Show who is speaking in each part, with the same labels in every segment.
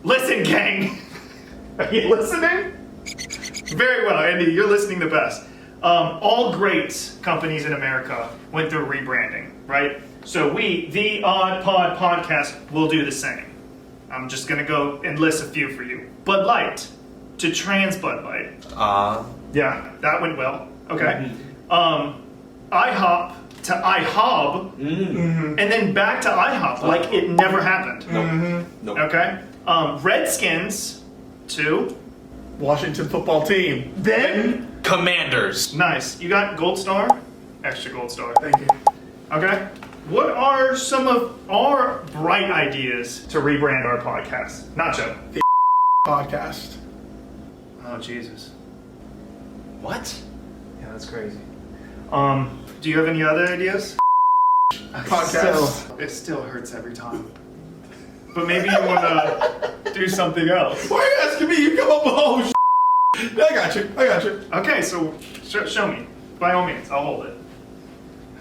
Speaker 1: Listen, gang. Are you listening? Very well, Andy. You're listening the best. All great companies in America went through rebranding, right? So we, the OddPod Podcast, will do the same. I'm just gonna go and list a few for you. Bud Light to Trans Bud Light. Yeah, that went well. Okay. IHOP to IHOB, and then back to IHOP, like it never happened.
Speaker 2: Nope.
Speaker 1: Okay. Redskins to
Speaker 3: Washington football team.
Speaker 1: then
Speaker 2: Commanders.
Speaker 1: nice. You got gold star, extra gold star.
Speaker 3: Thank you.
Speaker 1: Okay. What are some of our bright ideas to rebrand our podcast? Nacho.
Speaker 3: Podcast.
Speaker 1: Oh Jesus.
Speaker 2: What?
Speaker 1: Yeah, that's crazy. Do you have any other ideas?
Speaker 3: Podcast.
Speaker 1: It still hurts every time. But maybe you want to do something else.
Speaker 3: Why are you asking me? You come up with I got you. I got you.
Speaker 1: Okay, so show me. By all means, I'll hold it.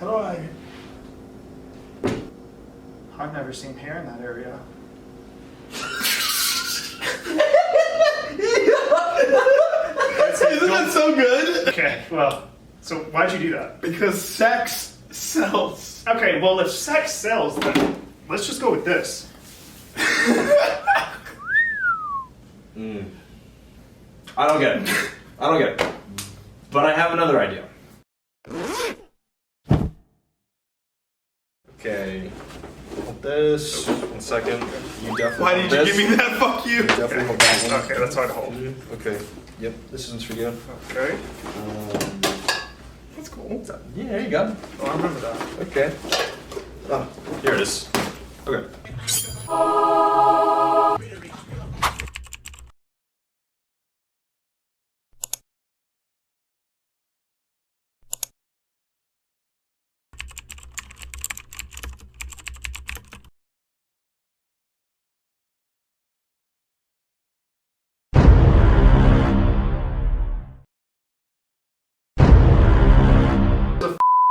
Speaker 3: How do I?
Speaker 1: I've never seen hair in that area.
Speaker 3: Isn't that so good?
Speaker 1: Okay, well, so why'd you do that?
Speaker 3: Because sex sells.
Speaker 1: Okay, well, if sex sells, then let's just go with this.
Speaker 2: I don't get it. I don't get it. But I have another idea. Okay. Hold this. 1 second. You definitely.
Speaker 3: Why
Speaker 2: hold
Speaker 3: did you
Speaker 2: this.
Speaker 3: give me that? Fuck you.
Speaker 2: Definitely hold that one.
Speaker 1: Okay, that's hard to hold.
Speaker 2: Okay. Yep. This one's for you.
Speaker 1: Okay.
Speaker 3: That's cool.
Speaker 2: Yeah, there you go.
Speaker 1: Oh, I remember that.
Speaker 2: Okay. Oh, here it is. Okay.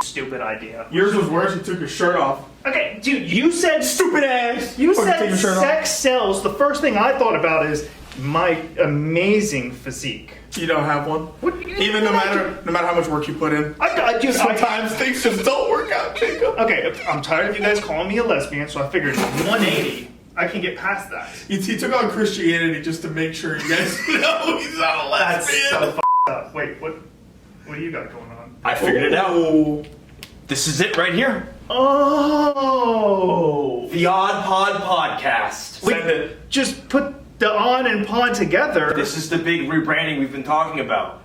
Speaker 1: Stupid idea.
Speaker 3: Yours was worse. You took your shirt off.
Speaker 1: Okay, dude, you said
Speaker 3: Stupid ass.
Speaker 1: You
Speaker 3: Fucking take
Speaker 1: said
Speaker 3: your shirt off.
Speaker 1: sex sells. The first thing I thought about is my amazing physique.
Speaker 3: You don't have one.
Speaker 1: What,
Speaker 3: Even no matter how much work you put in.
Speaker 1: Dude,
Speaker 3: Sometimes things just don't work out, Jacob.
Speaker 1: Okay, I'm tired of you guys calling me a lesbian, so I figured 180. I can get past that.
Speaker 3: He took on Christianity just to make sure you guys know he's not a
Speaker 1: That's
Speaker 3: lesbian.
Speaker 1: so f***ed up. Wait, what do you got going on?
Speaker 2: I figured it out.
Speaker 3: Oh.
Speaker 2: This is it right here.
Speaker 1: Oh!
Speaker 2: The OddPod Podcast.
Speaker 3: Send it.
Speaker 1: Just put the on and pod together.
Speaker 2: This is the big rebranding we've been talking about.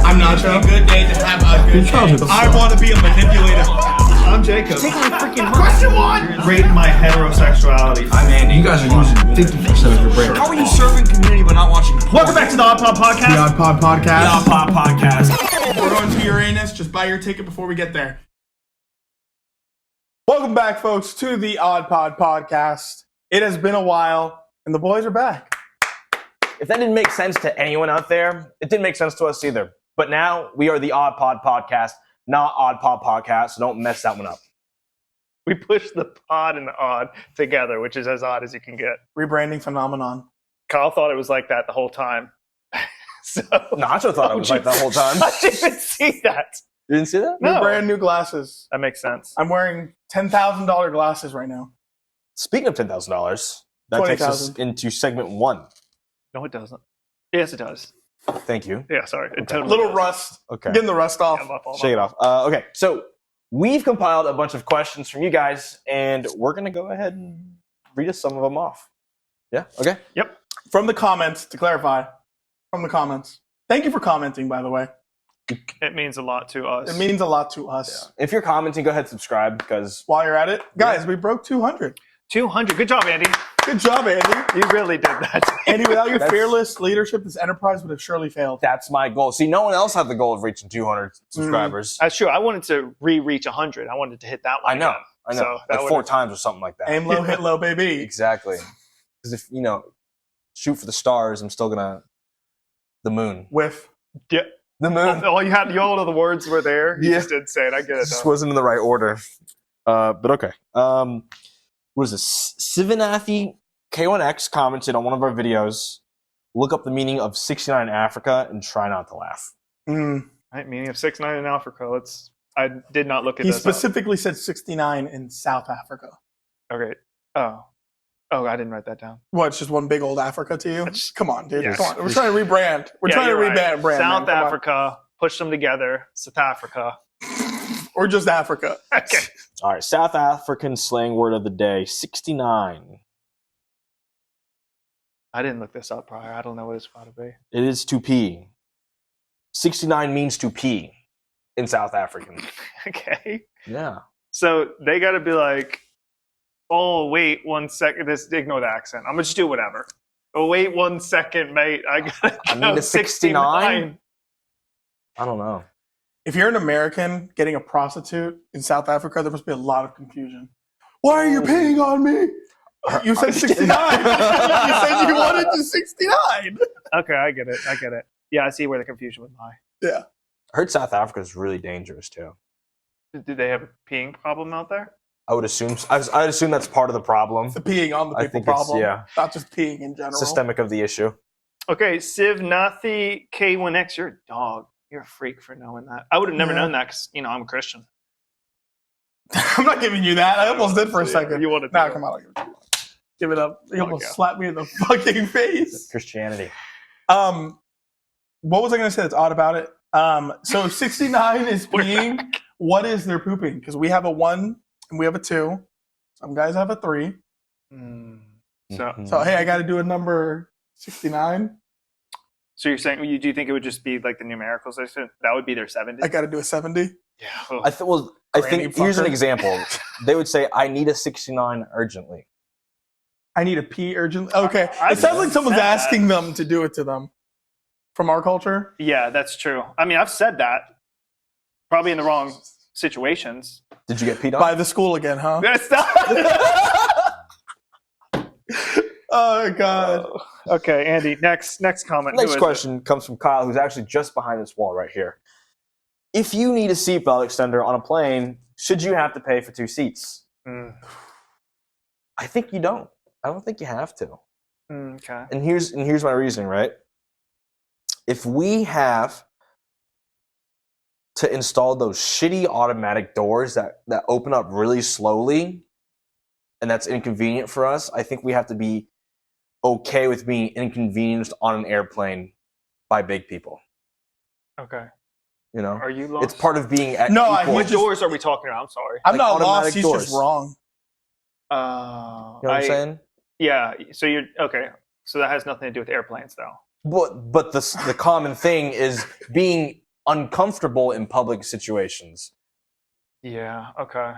Speaker 3: I'm Nacho. Good day to have a good day. I want to be a manipulator.
Speaker 1: I'm Jacob. Question one! Rate my heterosexuality.
Speaker 2: I'm Andy.
Speaker 4: You guys are using 50% of your brain.
Speaker 2: How are you serving community but not watching porn?
Speaker 1: Welcome back to the OddPod Podcast.
Speaker 3: The OddPod
Speaker 2: The
Speaker 3: Podcast.
Speaker 2: OddPod Podcast.
Speaker 3: We're going to Uranus. Just buy your ticket before we get there. Welcome back, folks, to the OddPod Podcast. It has been a while, and the boys are back.
Speaker 5: If that didn't make sense to anyone out there, it didn't make sense to us either. But now we are the OddPod Podcast, not OddPod Podcast, so don't mess that one up. We push the pod and the odd together, which is as odd as you can get.
Speaker 3: Rebranding phenomenon.
Speaker 1: Kyle thought it was like that the whole time. So
Speaker 5: Nacho thought it was like that whole time.
Speaker 1: I didn't see that.
Speaker 5: You didn't see that?
Speaker 1: No.
Speaker 3: Brand new glasses.
Speaker 1: That makes sense.
Speaker 3: I'm wearing $10,000 glasses right now.
Speaker 5: Speaking of $10,000, that takes us
Speaker 3: $20,000.
Speaker 5: into segment 1.
Speaker 1: No, it doesn't. Yes, it does.
Speaker 5: Thank you.
Speaker 1: Yeah, sorry. It
Speaker 3: A
Speaker 1: totally
Speaker 3: little
Speaker 1: does.
Speaker 3: rust.
Speaker 5: Okay.
Speaker 3: Getting the rust off.
Speaker 1: Yeah, my fault,
Speaker 5: Shake it
Speaker 1: my
Speaker 5: off. Okay, so we've compiled a bunch of questions from you guys, and we're going to go ahead and read us some of them off. Yeah? Okay?
Speaker 1: Yep.
Speaker 3: From the comments, to clarify, from the comments. Thank you for commenting, by the way.
Speaker 1: It means a lot to us.
Speaker 3: It means a lot to us.
Speaker 5: If you're commenting, go ahead and subscribe, because
Speaker 3: While you're at it, guys, we broke 200.
Speaker 1: 200. Good job, Andy.
Speaker 3: Good job, Andy.
Speaker 1: You really did that.
Speaker 3: Andy, without your
Speaker 5: That's-
Speaker 3: fearless leadership, this enterprise would have surely failed.
Speaker 5: that's my goal. See, no one else had the goal of reaching 200 subscribers.
Speaker 1: That's true. I wanted to reach 100. I wanted to hit that one.
Speaker 5: I know.
Speaker 1: again.
Speaker 5: I know.
Speaker 1: So that
Speaker 5: like 4
Speaker 1: would've-
Speaker 5: times or something like that.
Speaker 3: Aim low, hit low, baby.
Speaker 5: Exactly. Because if, shoot for the stars, I'm still going to the moon.
Speaker 3: Whiff.
Speaker 1: Yeah.
Speaker 5: The moon.
Speaker 1: All of the words were there. You
Speaker 5: Yeah.
Speaker 1: just didn't say it. I get it.
Speaker 5: It just
Speaker 1: Though.
Speaker 5: wasn't in the right order. But okay. What is this? Sivanathi K1X commented on one of our videos. Look up the meaning of 69 in Africa and try not to laugh.
Speaker 1: Right, meaning of 6'9" in Africa. I did not look at
Speaker 3: He
Speaker 1: this.
Speaker 3: specifically said 69 in South Africa.
Speaker 1: Okay. Oh, I didn't write that down.
Speaker 3: What, it's just one big old Africa to you? Come on, dude.
Speaker 1: Yes.
Speaker 3: Come on. We're trying to rebrand. We're trying to
Speaker 1: you're right.
Speaker 3: rebrand. Brand,
Speaker 1: South
Speaker 3: man. Come on.
Speaker 1: Africa. Push them together. South Africa.
Speaker 3: Or just Africa.
Speaker 1: Okay.
Speaker 5: All right. South African slang word of the day 69.
Speaker 1: I didn't look this up prior. I don't know what it's about to be.
Speaker 5: It is to pee. 69 means to pee in South African.
Speaker 1: Okay.
Speaker 5: Yeah.
Speaker 1: So they got to be like, oh, wait 1 second. Ignore the accent. I'm going to just do whatever. Oh, wait 1 second, mate. I
Speaker 5: mean, a 69? I don't know.
Speaker 3: If you're an American getting a prostitute in South Africa, there must be a lot of confusion. Why are you peeing on me? You said 69. You said you wanted to 69.
Speaker 1: Okay, I get it. Yeah, I see where the confusion would lie.
Speaker 3: Yeah.
Speaker 5: I heard South Africa is really dangerous too.
Speaker 1: Did they have a peeing problem out there?
Speaker 5: I would assume. I'd assume that's part of the problem.
Speaker 3: The peeing on the
Speaker 5: I
Speaker 3: people
Speaker 5: think it's-
Speaker 3: problem.
Speaker 5: yeah.
Speaker 3: Not just peeing in general.
Speaker 5: Systemic of the issue.
Speaker 1: Okay, Siv Nathi K1X, you're a dog. You're a freak for knowing that. I would have never known that because, I'm a Christian.
Speaker 3: I'm not giving you that. I almost did for a second.
Speaker 1: You wanted to.
Speaker 3: Nah, come on. I'll give it to you. Give it up. You almost slapped me in the fucking face.
Speaker 5: Christianity.
Speaker 3: What was I going to say that's odd about it? So 69 is peeing. What is their pooping? Because we have a 1 and we have a 2. Some guys have a 3. So hey, I got to do a number 69.
Speaker 1: So you're saying, do you think it would just be like the numericals? That would be their 70?
Speaker 3: I got to do a 70.
Speaker 1: Yeah.
Speaker 5: I think here's an example. They would say, "I need a 69 urgently."
Speaker 3: I need a pee urgently. Okay, it sounds like someone's asking them to do it to them. From our culture.
Speaker 1: Yeah, that's true. I mean, I've said that. Probably in the wrong situations.
Speaker 5: Did you get peed on?
Speaker 3: By the school again, huh?
Speaker 1: That's not.
Speaker 3: Oh God.
Speaker 1: Okay, Andy. Next comment.
Speaker 5: Next question comes from Kyle, who's actually just behind this wall right here. If you need a seatbelt extender on a plane, should you have to pay for 2 seats? I think you don't. I don't think you have to.
Speaker 1: Okay.
Speaker 5: And here's my reasoning, right? If we have to install those shitty automatic doors that open up really slowly, and that's inconvenient for us, I think we have to be okay with being inconvenienced on an airplane by big people.
Speaker 1: Okay.
Speaker 5: Are
Speaker 1: you lost?
Speaker 5: It's part of being at
Speaker 3: No,
Speaker 5: equal.
Speaker 1: What doors are we talking about? I'm sorry.
Speaker 3: I'm not
Speaker 5: automatic
Speaker 3: lost. He's
Speaker 5: doors.
Speaker 3: just wrong.
Speaker 5: You know what I'm saying?
Speaker 1: Yeah. So you're okay. So that has nothing to do with airplanes, though.
Speaker 5: But the common thing is being uncomfortable in public situations.
Speaker 1: Yeah. Okay.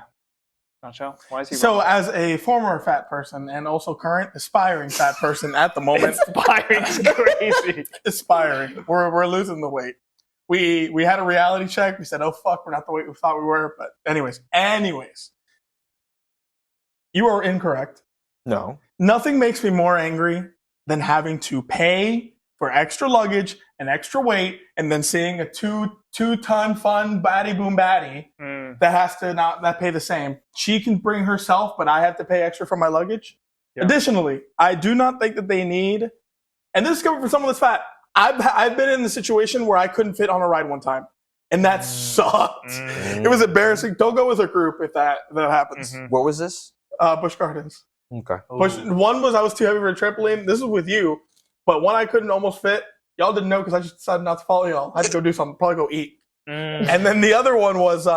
Speaker 1: Nacho, why is he
Speaker 3: So,
Speaker 1: wrong?
Speaker 3: as a former fat person and also current aspiring fat person at the moment,
Speaker 1: Aspiring's crazy.
Speaker 3: aspiring, we're losing the weight. We had a reality check. We said, "Oh fuck, we're not the weight we thought we were." But anyways, you are incorrect.
Speaker 5: No.
Speaker 3: Nothing makes me more angry than having to pay for extra luggage and extra weight, and then seeing a two-ton fun baddie boom baddie that has to not pay the same. She can bring herself, but I have to pay extra for my luggage. Yeah. Additionally, I do not think that they need, and this is coming from someone that's fat. I've been in the situation where I couldn't fit on a ride one time, and that sucked. It was embarrassing. Don't go with a group if that happens.
Speaker 5: Where was this?
Speaker 3: Busch Gardens.
Speaker 5: Okay.
Speaker 3: One was I was too heavy for a trampoline. This is with you. But one I couldn't almost fit. Y'all didn't know because I just decided not to follow y'all. I had to go do something. Probably go eat. And then the other one was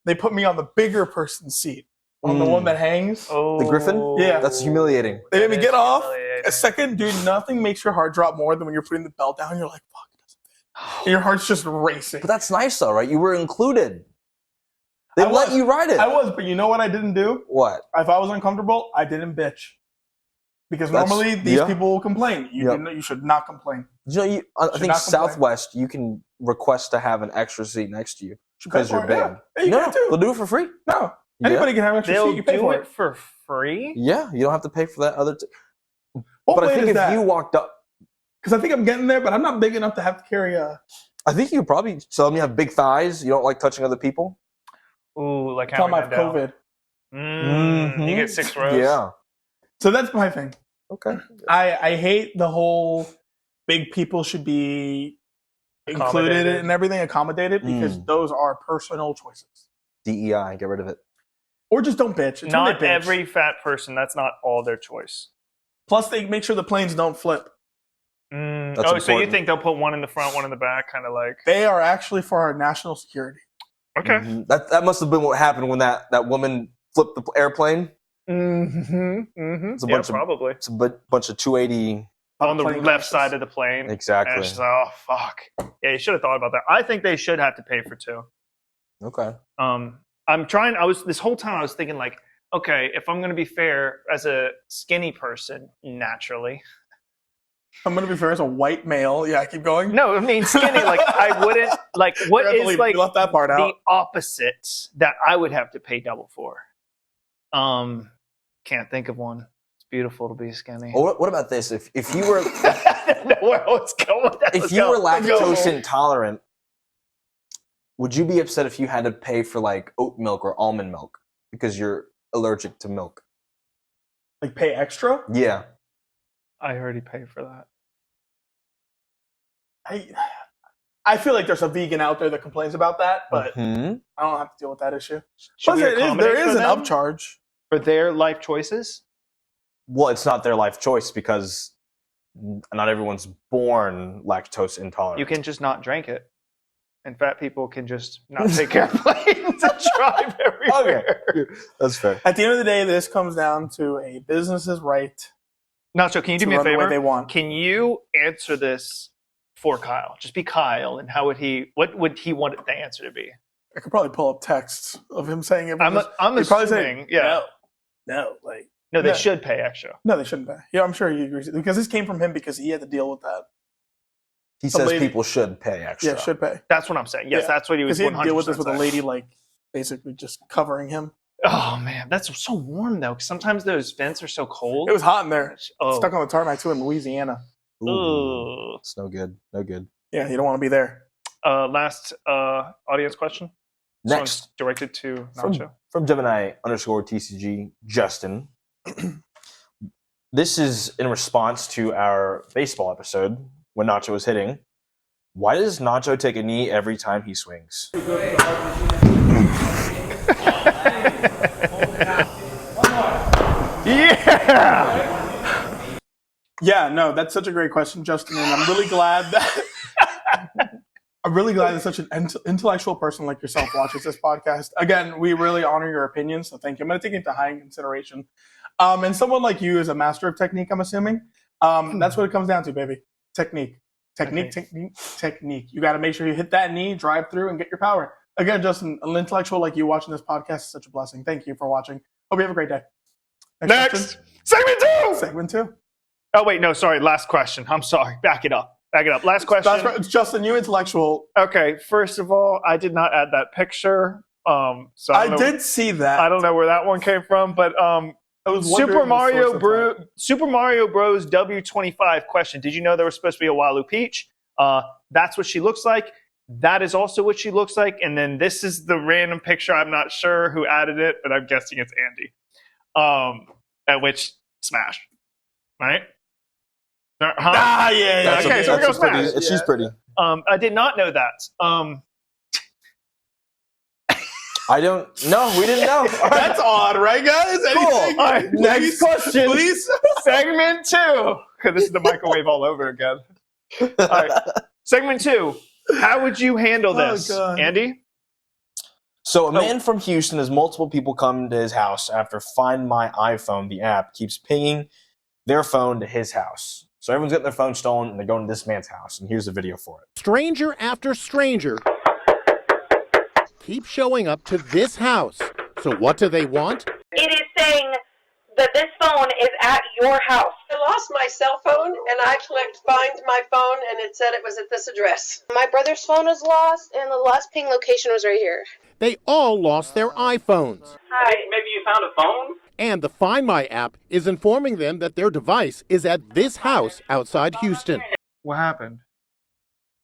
Speaker 3: they put me on the bigger person's seat. On the one that hangs.
Speaker 5: The Griffin?
Speaker 3: Yeah.
Speaker 5: That's humiliating.
Speaker 3: They made me get off. A second, dude, nothing makes your heart drop more than when you're putting the belt down. You're like, fuck, it doesn't fit. And your heart's just racing.
Speaker 5: But that's nice though, right? You were included. They let you ride it.
Speaker 3: I was, but you know what I didn't do?
Speaker 5: What?
Speaker 3: If I was uncomfortable, I didn't bitch. Because normally these people will complain. You should not complain.
Speaker 5: I think Southwest, you can request to have an extra seat next to you because you're big.
Speaker 3: Yeah, you can too.
Speaker 5: They'll do it for free.
Speaker 3: No. Anybody can have an extra seat. You pay for it.
Speaker 1: For free?
Speaker 5: Yeah, you don't have to pay for that other.
Speaker 3: What
Speaker 5: but I
Speaker 3: weight
Speaker 5: think
Speaker 3: is
Speaker 5: if
Speaker 3: that?
Speaker 5: you walked up,
Speaker 3: because I think I'm getting there, but I'm not big enough to have to carry a
Speaker 5: I think you probably tell them you have big thighs. You don't like touching other people.
Speaker 1: Ooh, like
Speaker 3: Tell
Speaker 1: how
Speaker 3: them I have COVID.
Speaker 1: You get 6 rows.
Speaker 5: Yeah.
Speaker 3: So that's my thing.
Speaker 5: Okay.
Speaker 3: I hate the whole big people should be included
Speaker 1: Accommodated.
Speaker 3: in everything, accommodated, because those are personal choices.
Speaker 5: DEI, get rid of it.
Speaker 3: Or just don't bitch. It's
Speaker 1: Not
Speaker 3: when they bitch.
Speaker 1: every fat person. That's not all their choice.
Speaker 3: Plus, they make sure the planes don't flip.
Speaker 1: So
Speaker 5: important.
Speaker 1: you think they'll put one in the front, one in the back, kind of like?
Speaker 3: They are actually for our national security.
Speaker 1: Okay.
Speaker 5: Mhm. That must have been what happened when that woman flipped the airplane. It's a bunch of
Speaker 1: probably.
Speaker 5: It's a bunch of 280.
Speaker 1: On the
Speaker 3: plane
Speaker 1: left
Speaker 3: crashes.
Speaker 1: side of the plane. And
Speaker 5: Exactly.
Speaker 1: she's like, oh, fuck. Yeah, you should have thought about that. I think they should have to pay for 2.
Speaker 5: Okay.
Speaker 1: This whole time I was thinking like, okay, if I'm going to be fair as a skinny person, naturally.
Speaker 3: I'm going to be fair as a white male. Yeah, keep going.
Speaker 1: No, I mean skinny, like I wouldn't, like what is like
Speaker 3: left that part
Speaker 1: the
Speaker 3: out.
Speaker 1: opposite that I would have to pay double for? Can't think of one. It's beautiful to be skinny.
Speaker 5: Well, what about this? If you were
Speaker 1: Where I was going with that.
Speaker 5: if
Speaker 1: Let's
Speaker 5: you
Speaker 1: go.
Speaker 5: were
Speaker 1: Let's go.
Speaker 5: lactose intolerant, would you be upset if you had to pay for like oat milk or almond milk because you're allergic to milk?
Speaker 3: Like pay extra?
Speaker 5: Yeah.
Speaker 1: I already paid for that.
Speaker 3: I feel like there's a vegan out there that complains about that, but
Speaker 5: Mhm.
Speaker 3: I don't have to deal with that issue.
Speaker 1: Should
Speaker 3: Plus,
Speaker 1: we accommodate
Speaker 3: there
Speaker 1: for
Speaker 3: is an
Speaker 1: them
Speaker 3: upcharge.
Speaker 1: for their life choices.
Speaker 5: Well, it's not their life choice because not everyone's born lactose intolerant.
Speaker 1: You can just not drink it. And fat people can just not take airplanes and drive everywhere.
Speaker 5: Okay. That's fair.
Speaker 3: At the end of the day, this comes down to a business's right
Speaker 1: Nacho, can you do
Speaker 3: to
Speaker 1: me a
Speaker 3: run the way
Speaker 1: favor?
Speaker 3: they want.
Speaker 1: Can you answer this for Kyle? Just be Kyle, and what would he want the answer to be?
Speaker 3: I could probably pull up texts of him saying it.
Speaker 1: I'm
Speaker 3: he'd probably
Speaker 1: assuming, yeah.
Speaker 3: No, like
Speaker 1: No, they
Speaker 3: no.
Speaker 1: should pay extra.
Speaker 3: no, they shouldn't pay. Yeah, I'm sure he agrees because this came from him because he had to deal with that.
Speaker 5: He
Speaker 3: Some
Speaker 5: says
Speaker 3: lady-
Speaker 5: people should pay extra.
Speaker 3: Yeah, should pay
Speaker 1: That's what I'm saying. Yes,
Speaker 3: Yeah.
Speaker 1: that's what he was
Speaker 3: because he had
Speaker 1: 100%
Speaker 3: to deal with this with a
Speaker 1: saying.
Speaker 3: lady like basically just covering him.
Speaker 1: Oh, man. That's so warm, though, because sometimes those vents are so cold.
Speaker 3: It was hot in there.
Speaker 1: Oh.
Speaker 3: Stuck on the tarmac too in Louisiana.
Speaker 5: Ooh,
Speaker 1: Ugh.
Speaker 5: it's no good. No good.
Speaker 3: Yeah, you don't want to be there.
Speaker 1: Last audience question. This
Speaker 5: Next.
Speaker 1: one's directed to
Speaker 5: From,
Speaker 1: Nacho.
Speaker 5: from Gemini_TCG, Justin. This is in response to our baseball episode when Nacho was hitting. Why does Nacho take a knee every time he swings?
Speaker 1: Yeah!
Speaker 3: Yeah, no, that's such a great question, Justin, and I'm really glad that such an intellectual person like yourself watches this podcast. Again, we really honor your opinion, so thank you. I'm going to take it into high consideration. And someone like you is a master of technique, I'm assuming. That's what it comes down to, baby. Technique. You got to make sure you hit that knee, drive through, and get your power. Again, Justin, an intellectual like you watching this podcast is such a blessing. Thank you for watching. Hope you have a great day.
Speaker 1: Next!
Speaker 3: question.
Speaker 1: Segment 2!
Speaker 3: Segment 2.
Speaker 1: Oh, wait, no, sorry. Last question. I'm sorry. Back it up. Last question.
Speaker 3: It's Justin, you intellectual.
Speaker 1: Okay, first of all, I did not add that picture. So
Speaker 3: I did see that.
Speaker 1: I don't know where that one came from, but
Speaker 3: I was
Speaker 1: Super
Speaker 3: wondering the source of that.
Speaker 1: Super Mario Bros. W25 question. Did you know there was supposed to be a Walu Peach? That's what she looks like. That is also what she looks like. And then this is the random picture. I'm not sure who added it, but I'm guessing it's Andy. At which Smash, right?
Speaker 3: Yeah.
Speaker 1: Okay, so we're going Smash.
Speaker 5: She's pretty.
Speaker 1: I did not know that.
Speaker 5: I don't. No, we didn't know.
Speaker 3: That's odd, right, guys? Anything?
Speaker 1: All right, next question.
Speaker 3: Please.
Speaker 1: Segment 2. This is the microwave all over again. All right. Segment 2. How would you handle this,
Speaker 3: God.
Speaker 1: Andy?
Speaker 5: So a man from Houston has multiple people come to his house after Find My iPhone, the app, keeps pinging their phone to his house. So everyone's getting their phone stolen, and they're going to this man's house. And here's the video for it.
Speaker 6: Stranger after stranger keep showing up to this house. So what do they want?
Speaker 7: It is saying that this phone is at your house.
Speaker 8: I lost my cell phone and I clicked find my phone and it said it was at this address.
Speaker 9: My brother's phone was lost and the last ping location was right here.
Speaker 6: They all lost their iPhones.
Speaker 7: Hi.
Speaker 10: Maybe you found a phone?
Speaker 6: And the Find My app is informing them that their device is at this house outside Houston.
Speaker 1: What happened?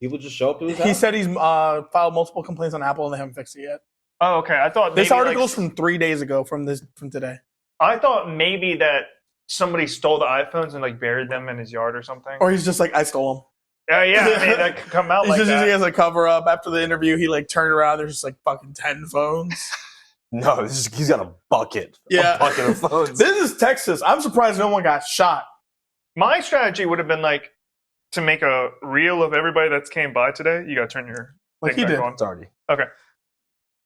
Speaker 2: People just show up to his
Speaker 3: He
Speaker 2: house?
Speaker 3: said he's filed multiple complaints on Apple and they haven't fixed it yet.
Speaker 1: Oh, okay. I thought
Speaker 3: This
Speaker 1: maybe,
Speaker 3: article's from 3 days ago from today.
Speaker 1: I thought maybe that somebody stole the iPhones and like buried them in his yard or something.
Speaker 3: Or he's just like, I stole them.
Speaker 1: Yeah, I mean, that could come out
Speaker 3: He's
Speaker 1: like
Speaker 3: just
Speaker 1: that.
Speaker 3: using it as a cover up. After the interview, he like turned around. There's just like fucking 10 phones.
Speaker 5: No, he's got a bucket.
Speaker 3: Yeah.
Speaker 5: A bucket of phones.
Speaker 3: This is Texas. I'm surprised no one got shot.
Speaker 1: My strategy would have been like to make a reel of everybody that's came by today. You got to turn your
Speaker 3: Like
Speaker 1: thing
Speaker 3: he
Speaker 1: back
Speaker 3: did.
Speaker 1: on.
Speaker 5: It's already.
Speaker 1: Okay.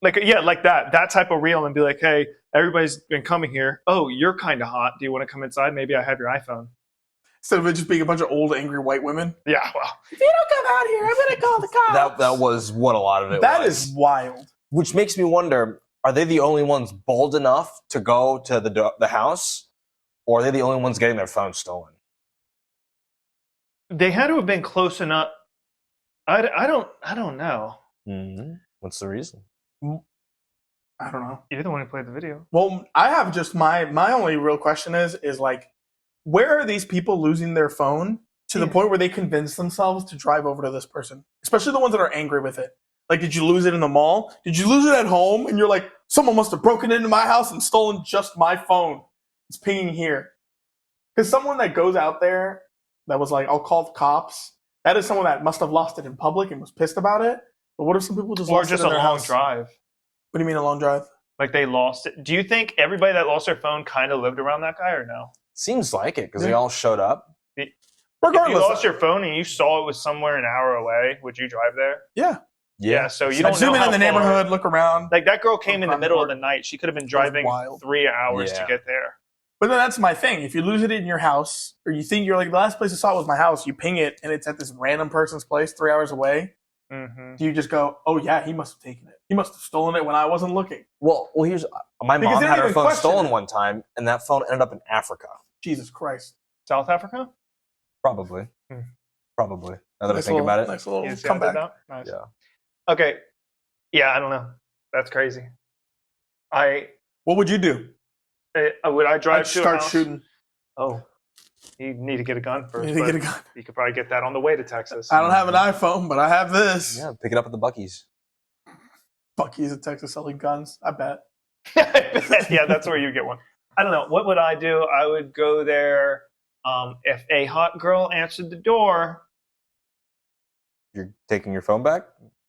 Speaker 1: Like that type of reel, and be like, hey, everybody's been coming here. Oh, you're kind of hot. Do you want to come inside? Maybe I have your iPhone.
Speaker 3: Instead of it just being a bunch of old, angry white women.
Speaker 1: Yeah, well,
Speaker 3: If you don't come out here, I'm going to call the cops.
Speaker 5: That was what a lot of it
Speaker 3: That
Speaker 5: was.
Speaker 3: is wild.
Speaker 5: Which makes me wonder, are they the only ones bold enough to go to the house? Or are they the only ones getting their phones stolen?
Speaker 1: they had to have been close enough. I don't know.
Speaker 5: Mm-hmm. What's the reason?
Speaker 3: I don't know.
Speaker 1: You're the one who played the video.
Speaker 3: Well, I have just my only real question is like, where are these people losing their phone to the point where they convince themselves to drive over to this person? Especially the ones that are angry with it. Like, did you lose it in the mall? Did you lose it at home? And you're like, someone must have broken into my house and stolen just my phone. It's pinging here. Because someone that goes out there that was like, I'll call the cops, that is someone that must have lost it in public and was pissed about it. But what if some people just
Speaker 1: Or
Speaker 3: lost
Speaker 1: just
Speaker 3: it
Speaker 1: a
Speaker 3: in their
Speaker 1: long
Speaker 3: house?
Speaker 1: drive.
Speaker 3: What do you mean a long drive?
Speaker 1: Like they lost it. Do you think everybody that lost their phone kind of lived around that guy or no?
Speaker 5: Seems like it, because they all showed up.
Speaker 1: If
Speaker 3: Regardless,
Speaker 1: you lost your phone and you saw it was somewhere an hour away, would you drive there?
Speaker 3: yeah.
Speaker 1: Yeah, so you
Speaker 3: I'd
Speaker 1: don't
Speaker 3: zoom
Speaker 1: know
Speaker 3: in
Speaker 1: how
Speaker 3: the
Speaker 1: far-
Speaker 3: neighborhood, look around.
Speaker 1: Like that girl came in the
Speaker 3: Crime
Speaker 1: middle of
Speaker 3: report.
Speaker 1: the night. She could have been driving
Speaker 3: wild.
Speaker 1: 3 hours
Speaker 5: Yeah.
Speaker 1: to get there.
Speaker 3: But then that's my thing. If you lose it in your house, or you think you're like, the last place I saw it was my house, you ping it and it's at this random person's place 3 hours away,
Speaker 1: Mm-hmm.
Speaker 3: do you just go, oh yeah, he must have taken it. He must have stolen it when I wasn't looking.
Speaker 5: Well, here's my
Speaker 3: Because
Speaker 5: mom
Speaker 3: they
Speaker 5: had
Speaker 3: don't
Speaker 5: her
Speaker 3: even
Speaker 5: phone
Speaker 3: question
Speaker 5: stolen
Speaker 3: it.
Speaker 5: one time, and that phone ended up in Africa.
Speaker 3: Jesus Christ.
Speaker 1: South Africa?
Speaker 5: Probably.
Speaker 1: Hmm.
Speaker 5: Probably. Now that I
Speaker 3: Nice
Speaker 5: think
Speaker 3: little-
Speaker 5: about it.
Speaker 3: Nice little
Speaker 1: You see how I did
Speaker 3: comeback.
Speaker 1: that? Nice.
Speaker 5: Yeah.
Speaker 1: Okay. Yeah, I don't know. That's crazy.
Speaker 3: What would you do?
Speaker 1: Would I drive
Speaker 3: I'd
Speaker 1: to a
Speaker 3: start
Speaker 1: house?
Speaker 3: shooting.
Speaker 1: Oh, you need to get a gun first.
Speaker 3: You need to
Speaker 1: but
Speaker 3: get a gun.
Speaker 1: You could probably get that on the way to Texas.
Speaker 3: I don't have an iPhone, but I have this.
Speaker 5: Yeah, pick it up at the Buc-ee's.
Speaker 3: Buc-ee's in Texas selling guns. I bet.
Speaker 1: Yeah, that's where you get one. I don't know. What would I do? I would go there. If a hot girl answered the door,
Speaker 5: You're taking your phone back?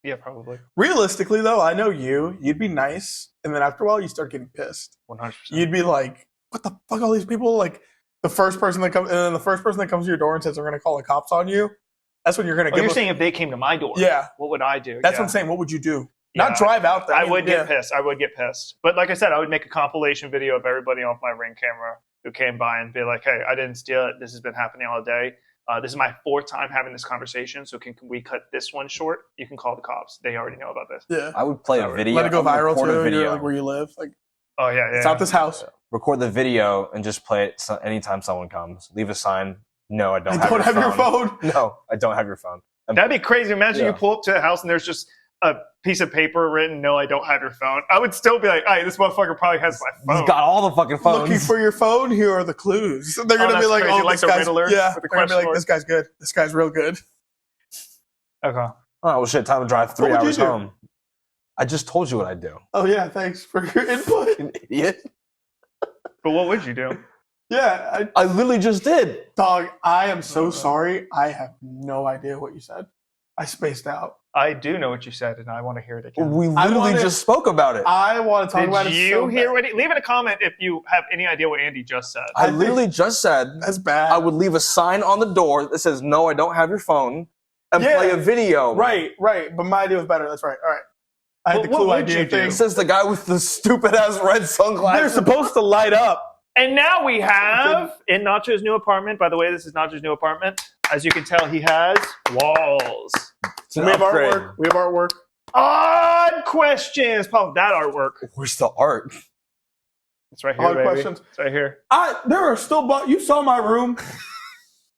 Speaker 1: yeah, probably
Speaker 3: Realistically, though, I know you'd be nice, and then after a while, you start getting pissed.
Speaker 1: 100%.
Speaker 3: You'd be like, what the fuck, all these people? Like, the first person that comes, and then the first person that comes to your door and says they're going to call the cops on you, that's when you're going to
Speaker 1: Oh,
Speaker 3: give
Speaker 1: you're
Speaker 3: them.
Speaker 1: saying if they came to my door?
Speaker 3: Yeah.
Speaker 1: What would I do?
Speaker 3: That's
Speaker 1: Yeah.
Speaker 3: what I'm saying. What would you do?
Speaker 1: Yeah.
Speaker 3: Not drive out there.
Speaker 1: I would get
Speaker 3: yeah.
Speaker 1: pissed. I would get pissed. But like I said, I would make a compilation video of everybody off my Ring camera who came by and be like, hey, I didn't steal it. This has been happening all day. This is my 4th time having this conversation. So can we cut this one short? You can call the cops. They already know about this.
Speaker 3: Yeah.
Speaker 5: I would play a video.
Speaker 3: Let it go
Speaker 5: I would
Speaker 3: viral
Speaker 5: record a
Speaker 3: too.
Speaker 5: video.
Speaker 3: Like where you live. Like,
Speaker 1: Oh, yeah, yeah.
Speaker 3: it's not this house.
Speaker 5: Record the video and just play it anytime someone comes. Leave a sign. No, I don't,
Speaker 3: I don't have your phone.
Speaker 5: No, I don't have your phone.
Speaker 1: That'd be crazy. Imagine
Speaker 5: Yeah.
Speaker 1: you pull up to a house and there's just a piece of paper written, no, I don't have your phone. I would still be like, hey, this motherfucker probably has my phone.
Speaker 5: He's got all the fucking phones.
Speaker 3: Looking for your phone. Here are the clues. They're going to be
Speaker 1: that's
Speaker 3: like,
Speaker 1: crazy.
Speaker 3: oh,
Speaker 1: Like
Speaker 3: this
Speaker 1: the
Speaker 3: guy's
Speaker 1: Riddler
Speaker 3: yeah.
Speaker 1: with the
Speaker 3: They're going to be like,
Speaker 1: question
Speaker 3: this guy's good. This guy's real good.
Speaker 1: Okay.
Speaker 5: Oh, well, shit, time to drive 3
Speaker 3: What would you
Speaker 5: hours
Speaker 3: do?
Speaker 5: home. I just told you what I'd do.
Speaker 3: Oh yeah, thanks for your input.
Speaker 5: An idiot.
Speaker 1: But what would you do?
Speaker 3: Yeah,
Speaker 5: I literally just did.
Speaker 3: dog. I am so sorry. I have no idea what you said. I spaced out.
Speaker 1: I do know what you said, and I want to hear it again.
Speaker 5: We literally just spoke about it.
Speaker 3: I want to talk about
Speaker 1: Did
Speaker 3: it.
Speaker 1: you
Speaker 3: so
Speaker 1: hear
Speaker 3: bad.
Speaker 1: what he, leave in a comment if you have any idea what Andy just said.
Speaker 5: I literally just said
Speaker 3: That's bad.
Speaker 5: I would leave a sign on the door that says, no, I don't have your phone, and
Speaker 3: Yeah.
Speaker 5: play a video.
Speaker 3: Right. But my idea was better. That's right. All right. I had
Speaker 1: But
Speaker 3: the
Speaker 1: what
Speaker 3: clue
Speaker 1: would
Speaker 3: idea
Speaker 1: you do?
Speaker 3: thing.
Speaker 5: It says the guy with the stupid-ass red
Speaker 3: They're
Speaker 5: sunglasses.
Speaker 3: supposed to light up.
Speaker 1: And now we have, in Nacho's new apartment, by the way, this is Nacho's new apartment. As you can tell, he has walls.
Speaker 5: It's an
Speaker 3: We have
Speaker 5: upgrade.
Speaker 3: artwork. We have artwork.
Speaker 1: Odd questions. Probably that artwork.
Speaker 5: Where's the art?
Speaker 1: It's right here,
Speaker 3: Odd
Speaker 1: baby.
Speaker 3: questions.
Speaker 1: It's right here.
Speaker 3: There are still. You saw my room.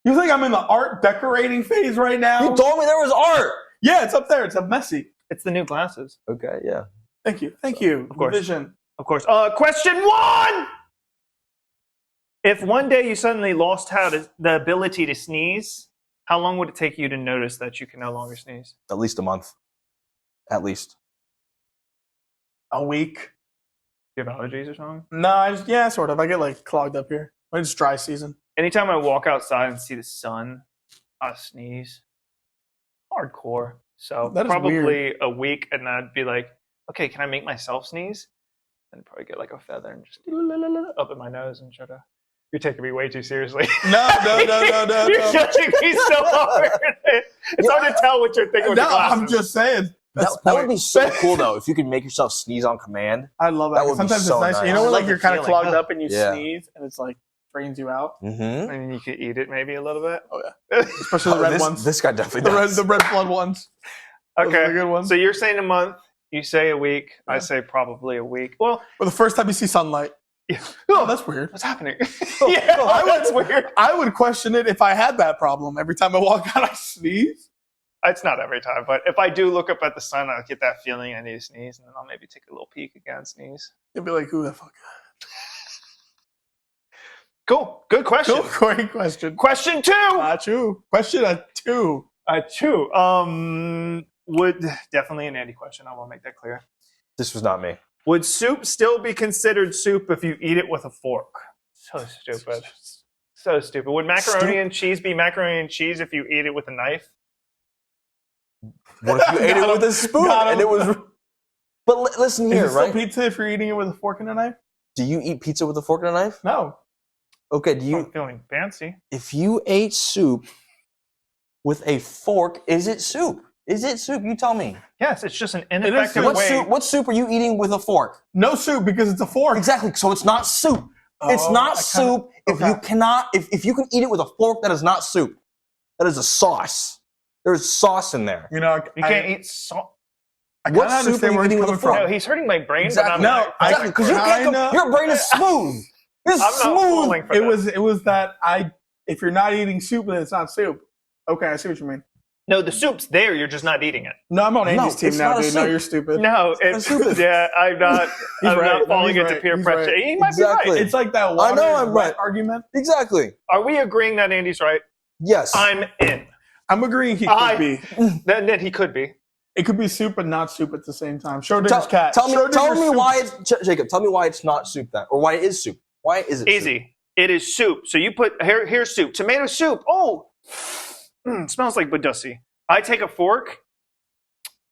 Speaker 3: You think I'm in the art decorating phase right now?
Speaker 5: You told me there was art.
Speaker 3: Yeah, it's up there. It's a messy.
Speaker 1: It's the new glasses.
Speaker 5: Okay, yeah.
Speaker 3: Thank you. Thank you.
Speaker 1: Of course.
Speaker 3: Vision.
Speaker 1: Of course. Question 1! If one day you suddenly lost the ability to sneeze, How long would it take you to notice that you can no longer sneeze?
Speaker 5: At least a month. At least.
Speaker 3: A week.
Speaker 1: Do you have allergies or something?
Speaker 3: No, yeah, sort of. I get like clogged up here. It's dry season.
Speaker 1: Anytime I walk outside and see the sun, I sneeze. Hardcore. So
Speaker 3: That is
Speaker 1: probably
Speaker 3: weird.
Speaker 1: a week, and I'd be like, okay, can I make myself sneeze? And probably get like a feather and just up in my nose and try to. You're taking me way too seriously.
Speaker 3: No.
Speaker 1: You're judging me so hard. It's hard to tell what you're thinking with your
Speaker 3: No,
Speaker 1: glasses.
Speaker 3: I'm just saying.
Speaker 5: That would be so cool, though, if you could make yourself sneeze on command.
Speaker 3: I love that.
Speaker 5: That would be
Speaker 3: Sometimes
Speaker 5: so
Speaker 3: it's nice.
Speaker 5: nice.
Speaker 3: You know
Speaker 5: I
Speaker 3: when
Speaker 5: love
Speaker 3: like you're
Speaker 5: the
Speaker 3: kind of
Speaker 5: feeling.
Speaker 3: clogged up and you
Speaker 5: Yeah.
Speaker 3: sneeze and it's like drains you out.
Speaker 5: Mm-hmm.
Speaker 1: And then you could eat it maybe a little bit.
Speaker 3: Oh yeah, especially the red ones.
Speaker 5: This guy definitely does.
Speaker 3: The red blood ones. Those are
Speaker 1: Okay,
Speaker 3: the good ones.
Speaker 1: so you're saying a month. You say a week. I say probably a week. Well,
Speaker 3: Well, the first time you see sunlight.
Speaker 1: yeah.
Speaker 3: Oh, that's weird.
Speaker 1: What's happening?
Speaker 3: That's weird. I would question it if I had that problem. Every time I walk out, I sneeze.
Speaker 1: It's not every time, but if I do look up at the sun, I'll get that feeling I need to sneeze, and then I'll maybe take a little peek again, sneeze.
Speaker 3: You'd be like, who the fuck?
Speaker 1: Cool. Good question.
Speaker 3: Cool. Great question.
Speaker 1: Question 2.
Speaker 3: Two. Question 2.
Speaker 1: 2. Would definitely an Andy question. I will make that clear.
Speaker 5: This was not me.
Speaker 1: Would soup still be considered soup if you eat it with a fork? So stupid. So stupid. Would macaroni and cheese be macaroni and cheese if you eat it with a knife?
Speaker 5: What if you ate it with a spoon and it was... But listen here,
Speaker 3: Is it still
Speaker 5: right?
Speaker 3: pizza if you're eating it with a fork and a knife?
Speaker 5: Do you eat pizza with a fork and a knife?
Speaker 3: No.
Speaker 5: Okay, do
Speaker 1: I'm
Speaker 5: you...
Speaker 1: feeling fancy.
Speaker 5: If you ate soup with a fork, is it soup? Is it soup? You tell me.
Speaker 1: Yes, it's just an
Speaker 3: is
Speaker 1: ineffective
Speaker 3: soup.
Speaker 1: way.
Speaker 5: What soup are you eating with a fork?
Speaker 3: No soup because it's a fork.
Speaker 5: Exactly. So it's not soup. It's
Speaker 3: Oh,
Speaker 5: not
Speaker 3: I
Speaker 5: soup. If
Speaker 3: okay.
Speaker 5: you cannot, if you can eat it with a fork, that is not soup. That is a sauce. There's sauce in there.
Speaker 3: You know,
Speaker 1: You can't eat salt.
Speaker 3: I
Speaker 5: What
Speaker 3: kinda
Speaker 5: soup
Speaker 3: understand
Speaker 5: are you
Speaker 3: where
Speaker 5: eating
Speaker 3: he's
Speaker 5: with a
Speaker 3: coming
Speaker 5: fork?
Speaker 1: No,
Speaker 3: from.
Speaker 1: he's hurting my brain.
Speaker 5: Exactly.
Speaker 1: But I'm
Speaker 3: No,
Speaker 5: Exactly. Because you can't.
Speaker 3: kinda-
Speaker 5: Your brain is smooth. It's
Speaker 1: I'm not
Speaker 5: smooth.
Speaker 1: falling for that.
Speaker 3: It was that if you're not eating soup, then it's not soup. Okay, I see what you mean.
Speaker 1: No, the soup's there. You're just not eating it.
Speaker 3: No, I'm on
Speaker 5: No,
Speaker 3: Andy's team
Speaker 5: it's
Speaker 3: now,
Speaker 5: not a
Speaker 3: dude. No,
Speaker 5: soup.
Speaker 3: you're stupid.
Speaker 1: No, it's yeah. I'm not. I'm
Speaker 3: right.
Speaker 1: not falling
Speaker 3: He's
Speaker 1: into
Speaker 3: right.
Speaker 1: peer
Speaker 3: He's
Speaker 1: pressure.
Speaker 3: right.
Speaker 1: He might
Speaker 5: Exactly.
Speaker 1: be right.
Speaker 3: It's like that water
Speaker 5: know I'm
Speaker 3: is wet
Speaker 5: right.
Speaker 3: argument.
Speaker 5: Exactly.
Speaker 1: Are we agreeing that Andy's right?
Speaker 5: Yes.
Speaker 1: I'm in.
Speaker 3: I'm agreeing he could be.
Speaker 1: Then he could be.
Speaker 3: It could be soup but not soup at the same time. Schrodinger's
Speaker 5: Tell,
Speaker 3: cat.
Speaker 5: tell me
Speaker 3: Schrodinger's soup.
Speaker 5: why it's Jacob. Tell me why it's not soup then, or why it is soup. Why is it
Speaker 1: Easy.
Speaker 5: soup?
Speaker 1: It is soup. So you put here's soup. Tomato soup. Oh, smells like Badussi. I take a fork.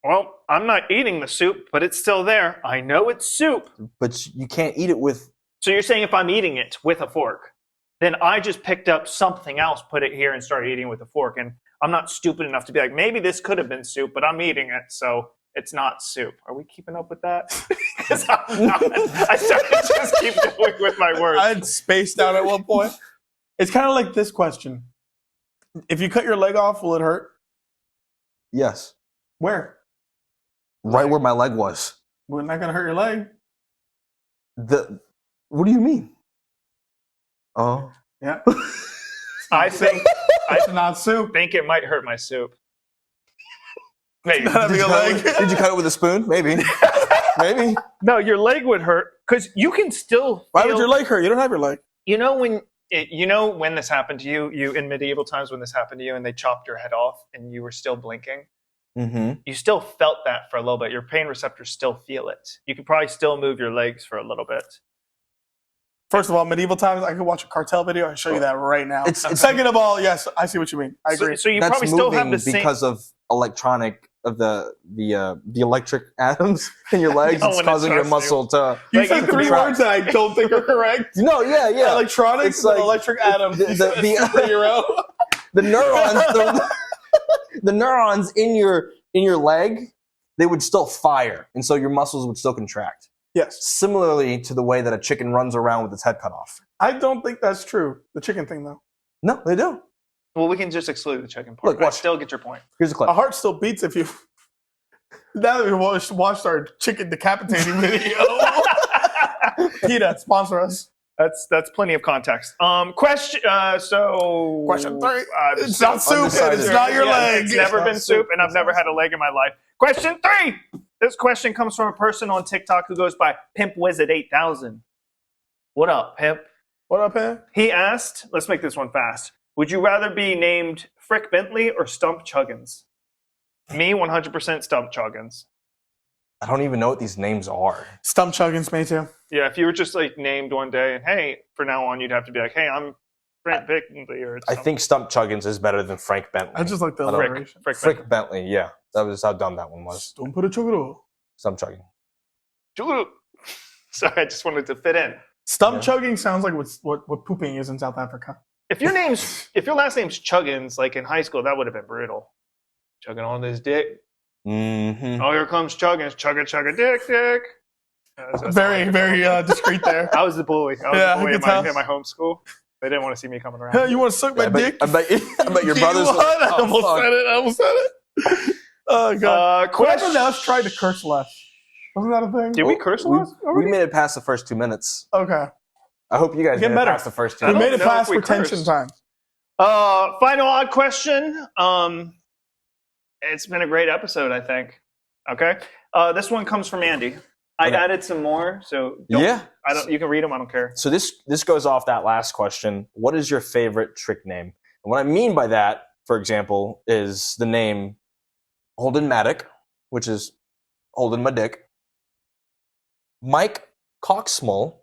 Speaker 1: Well, I'm not eating the soup, but it's still there. I know it's soup.
Speaker 5: But you can't eat it with.
Speaker 1: So you're saying if I'm eating it with a fork, then I just picked up something else, put it here, and started eating with a fork. And I'm not stupid enough to be like, maybe this could have been soup, but I'm eating it, so it's not soup. Are we keeping up with that? Because I'm not. I started to just keep going with my words.
Speaker 3: I had spaced out at one point. It's kind of like this question. If you cut your leg off, will it hurt?
Speaker 5: Yes.
Speaker 3: Where?
Speaker 5: Right where my leg was.
Speaker 3: We're not going to hurt your leg.
Speaker 5: What do you mean? Oh.
Speaker 3: Yeah.
Speaker 1: I think
Speaker 3: It's not soup.
Speaker 1: it might hurt my soup. Maybe.
Speaker 3: Not having a leg.
Speaker 5: Did you cut it with a spoon? Maybe. Maybe.
Speaker 1: No, your leg would hurt because you can still.
Speaker 3: Why
Speaker 1: feel-
Speaker 3: would your leg hurt? You don't have your leg.
Speaker 1: You know when this happened to you? You in medieval times when this happened to you and they chopped your head off and you were still blinking.
Speaker 5: Mm-hmm.
Speaker 1: You still felt that for a little bit. Your pain receptors still feel it. You could probably still move your legs for a little bit.
Speaker 3: First of all, medieval times, I could watch a cartel video and show you that right now.
Speaker 5: It's-
Speaker 3: Second of all, yes, I see what you mean. I agree.
Speaker 1: So you
Speaker 5: That's
Speaker 1: probably still have
Speaker 5: moving
Speaker 1: the same.
Speaker 5: because of the electric atoms in your legs.
Speaker 1: No
Speaker 5: It's
Speaker 1: one
Speaker 5: causing your
Speaker 1: trusts you.
Speaker 5: muscle to.
Speaker 3: you
Speaker 1: like,
Speaker 3: said
Speaker 1: you
Speaker 3: three
Speaker 5: contract.
Speaker 3: words that I don't think are correct.
Speaker 5: No, yeah.
Speaker 3: Electronics
Speaker 5: It's like-
Speaker 3: and electric atoms.
Speaker 5: the-
Speaker 3: You said
Speaker 5: the-
Speaker 3: a superhero.
Speaker 5: The neurons, the neurons in your leg, they would still fire, and so your muscles would still contract.
Speaker 3: Yes.
Speaker 5: Similarly to the way that a chicken runs around with its head cut off.
Speaker 3: I don't think that's true. The chicken thing, though.
Speaker 5: No, they do.
Speaker 1: Well, we can just exclude the chicken part.
Speaker 5: Look,
Speaker 1: but I
Speaker 5: watch.
Speaker 1: still get your point.
Speaker 5: Here's a clip.
Speaker 3: A heart still beats if you. Now that we watched our chicken decapitating video. PETA, sponsor us.
Speaker 1: That's plenty of context. Question.
Speaker 3: Question 3. It's not soup.
Speaker 5: undecided.
Speaker 3: It's not your
Speaker 1: Yeah,
Speaker 3: leg.
Speaker 1: It's never been soup, and I've never had a leg in my life. Question 3. This question comes from a person on TikTok who goes by PimpWizard8000. What up, Pimp?
Speaker 3: What up, man?
Speaker 1: He asked, let's make this one fast. Would you rather be named Frick Bentley or Stump Chuggins? Me, 100% Stump Chuggins.
Speaker 5: I don't even know what these names are.
Speaker 3: Stump Chuggins, me too.
Speaker 1: Yeah, if you were just like named one day and hey, for now on, you'd have to be like, hey, I'm Frick Bentley or
Speaker 5: I think Stump Chuggins is better than Frank Bentley.
Speaker 3: I just like the
Speaker 5: I don't-
Speaker 3: alliteration.
Speaker 5: Frick Bentley, yeah. That was how dumb that one was.
Speaker 3: Don't put a chugaro.
Speaker 5: Stump Chugging.
Speaker 1: Sorry, I just wanted to fit in.
Speaker 3: Stump chugging sounds like what pooping is in South Africa.
Speaker 1: If your last name's Chuggins, like in high school, that would have been brutal. Chugging on this dick.
Speaker 5: Mm-hmm.
Speaker 1: Oh, here comes Chuggins. Chugga dick. That's
Speaker 3: Very, very discreet there.
Speaker 1: I was the bully. I was
Speaker 3: Yeah,
Speaker 1: the bully
Speaker 3: I
Speaker 1: in
Speaker 3: can
Speaker 1: my home school. They didn't want to see me coming around.
Speaker 3: Hey, you want to suck my dick?
Speaker 5: I bet your brother's
Speaker 3: You what?
Speaker 5: like,
Speaker 3: I almost said it. Oh, God. Whoever else tried to curse less. Wasn't that a thing?
Speaker 1: Did we curse less?
Speaker 5: We made it past the first 2 minutes.
Speaker 3: Okay.
Speaker 5: I hope you guys
Speaker 3: Get
Speaker 5: made
Speaker 3: better.
Speaker 5: it past the first 2
Speaker 3: We
Speaker 5: minutes.
Speaker 3: made it
Speaker 1: know if
Speaker 3: past
Speaker 1: we
Speaker 3: retention
Speaker 1: cursed.
Speaker 3: time.
Speaker 1: Final odd question. It's been a great episode, I think. Okay. This one comes from Andy. I
Speaker 5: Okay.
Speaker 1: added some more, so
Speaker 5: Yeah.
Speaker 1: you can read them. I don't care.
Speaker 5: So this goes off that last question. What is your favorite trick name? And what I mean by that, for example, is the name Holden Maddock, which is Holden my dick. Mike Coxsmull.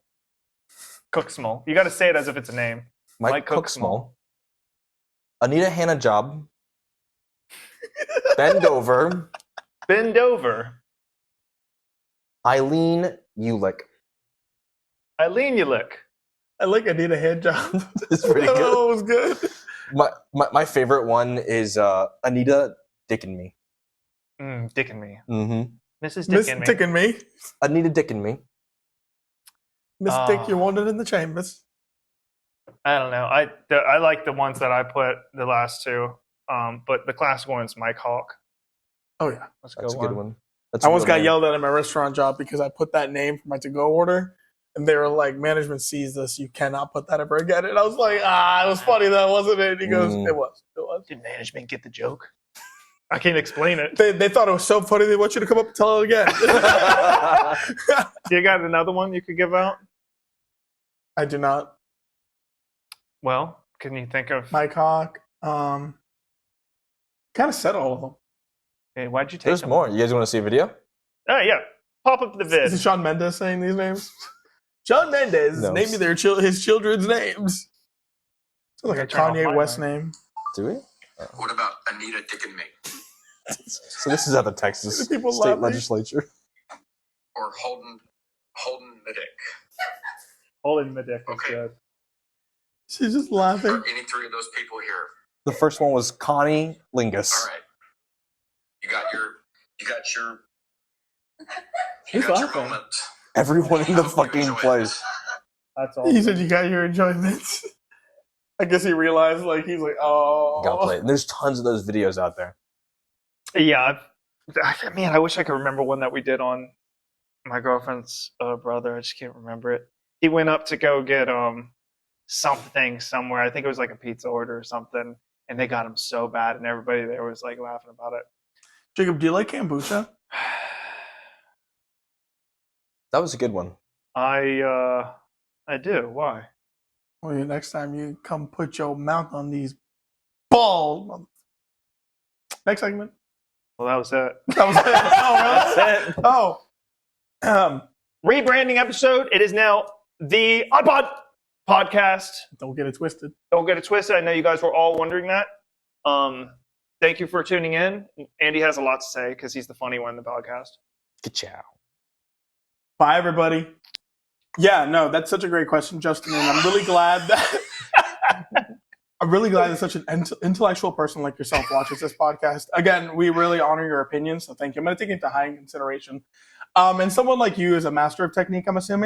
Speaker 1: Cooksmall. You got to say it as if it's a name.
Speaker 5: Mike
Speaker 1: Coxsmull.
Speaker 5: Coxsmull. Anita Hannah Job. Bend Over.
Speaker 1: Bend over.
Speaker 5: Eileen Ulick.
Speaker 1: Eileen, you look.
Speaker 3: I like I need a hand job.
Speaker 5: It's pretty good.
Speaker 3: Oh, it was good.
Speaker 5: My favorite one is Anita Dick and Me.
Speaker 1: Dick and me.
Speaker 5: Mm-hmm.
Speaker 1: Mrs.
Speaker 3: Miss
Speaker 1: Dick and me.
Speaker 3: Dick and me.
Speaker 5: Anita Dick and Me.
Speaker 3: Miss Dick, you're wanted in the chambers.
Speaker 1: I don't know. I like the ones that I put, the last two. But the classic one's Mike Hawk.
Speaker 3: Oh, yeah.
Speaker 1: That's
Speaker 5: That's a good one. That's
Speaker 3: I
Speaker 5: a
Speaker 3: once
Speaker 5: good
Speaker 3: got
Speaker 5: name.
Speaker 3: yelled at my restaurant job because I put that name for my to-go order. And they were like, management sees this. You cannot put that ever again. And I was like, it was funny though, wasn't it? And he goes, it was.
Speaker 1: Did management get the joke? I can't explain it.
Speaker 3: They thought it was so funny they want you to come up and tell it again.
Speaker 1: You got another one you could give out?
Speaker 3: I do not.
Speaker 1: Well, can you think of...
Speaker 3: Mike Hawk. Kind of said all of them.
Speaker 1: Hey, why'd you take
Speaker 5: There's
Speaker 1: them?
Speaker 5: more. You guys want to see a video?
Speaker 1: Oh, yeah. Pop up the vid.
Speaker 3: Is it Shawn Mendes saying these names? Shawn Mendes
Speaker 5: No.
Speaker 3: naming his children's names. Sounds like a
Speaker 1: Turn off
Speaker 3: Kanye
Speaker 1: my
Speaker 3: West
Speaker 1: mic.
Speaker 3: name.
Speaker 5: Do we?
Speaker 10: What about Anita Dick and Me?
Speaker 5: So this is at the Texas
Speaker 3: People
Speaker 5: State
Speaker 3: laughing.
Speaker 5: Legislature.
Speaker 10: Or Holden the Dick?
Speaker 1: Holding the dick is
Speaker 10: Okay.
Speaker 1: good.
Speaker 3: She's just laughing.
Speaker 10: Are any three of those people here?
Speaker 5: The first one was Connie Lingus.
Speaker 10: All right. You got your
Speaker 1: He's laughing.
Speaker 10: moment.
Speaker 5: Everyone in the
Speaker 10: Hope you
Speaker 5: fucking
Speaker 10: enjoy it.
Speaker 5: place.
Speaker 1: That's all.
Speaker 3: He said you got your enjoyment. I guess he realized, he's like, oh.
Speaker 5: Gotta play it. And there's tons of those videos out there.
Speaker 1: Yeah. Man, I wish I could remember one that we did on my girlfriend's brother. I just can't remember it. He went up to go get something somewhere. I think it was like a pizza order or something. And they got him so bad. And everybody there was like laughing about it.
Speaker 3: Jacob, do you like kombucha?
Speaker 5: That was a good one.
Speaker 1: I do. Why?
Speaker 3: Well, next time you come put your mouth on these balls. Next segment.
Speaker 1: Well, that was it.
Speaker 3: That was it. Oh, really?
Speaker 1: That's it.
Speaker 3: Oh.
Speaker 1: Rebranding episode. It is now the OddPod Podcast.
Speaker 3: Don't get it twisted.
Speaker 1: Don't get it twisted. I know you guys were all wondering that. Thank you for tuning in. Andy has a lot to say because he's the funny one in the podcast.
Speaker 5: Ka-chow.
Speaker 3: Bye, everybody. Yeah, no, that's such a great question, Justin, and I'm really glad that such an intellectual person like yourself watches this podcast. Again, we really honor your opinion, so thank you. I'm going to take it into high consideration. And someone like you is a master of technique, I'm assuming.